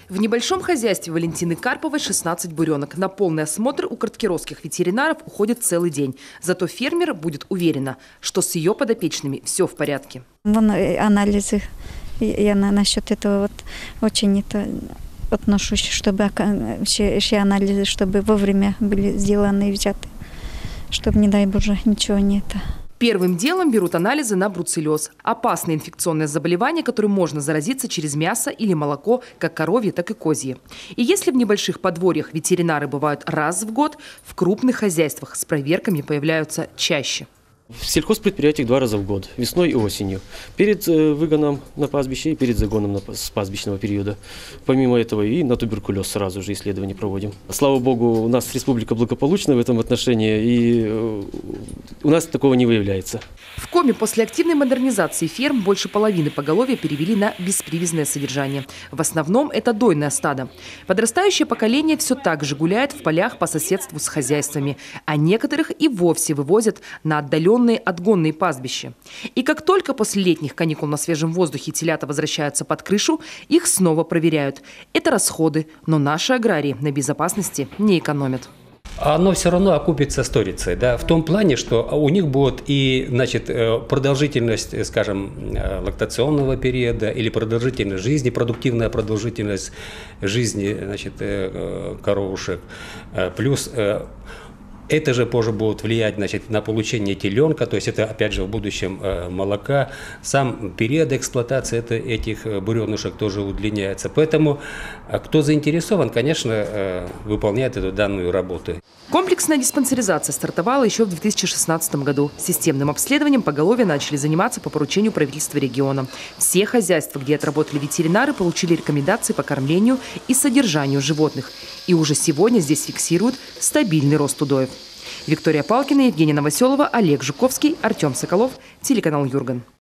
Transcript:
В небольшом хозяйстве Валентины Карповой 16 буренок. На полный осмотр у карткировских ветеринаров уходит целый день. Зато фермер будет уверена, что с ее подопечными все в порядке. Вон анализы. Я насчет этого очень отношусь, чтобы все анализы, чтобы вовремя были сделаны и взяты, чтобы, не дай Боже, ничего не это. Первым делом берут анализы на бруцеллез. Опасное инфекционное заболевание, которым можно заразиться через мясо или молоко, как коровье, так и козье. И если в небольших подворьях ветеринары бывают раз в год, в крупных хозяйствах с проверками появляются чаще. В сельхозпредприятиях 2 раза в год, весной и осенью. Перед выгоном на пастбище и перед загоном с пастбищного периода. Помимо этого и на туберкулез сразу же исследования проводим. Слава богу, у нас республика благополучна в этом отношении, и у нас такого не выявляется. В Коми после активной модернизации ферм больше половины поголовья перевели на беспривязное содержание. В основном это дойное стадо. Подрастающее поколение все так же гуляет в полях по соседству с хозяйствами, а некоторых и вовсе вывозят на отдаленные отгонные пастбища. И как только после летних каникул на свежем воздухе телята возвращаются под крышу, их снова проверяют. Это расходы, но наши аграрии на безопасности не экономят. Оно все равно окупится сторицей, да, в том плане, что у них будет и, значит, продолжительность, скажем, лактационного периода или продолжительность жизни, продуктивная продолжительность жизни, значит, коровушек, плюс это же позже будет влиять, значит, на получение теленка, то есть это, опять же, в будущем молока. Сам период эксплуатации этих буренушек тоже удлиняется. Поэтому, кто заинтересован, конечно, выполняет эту данную работу. Комплексная диспансеризация стартовала еще в 2016 году. Системным обследованием поголовья начали заниматься по поручению правительства региона. Все хозяйства, где отработали ветеринары, получили рекомендации по кормлению и содержанию животных. И уже сегодня здесь фиксируют стабильный рост удоев. Виктория Палкина, Евгения Новоселова, Олег Жуковский, Артем Соколов, телеканал Юрган.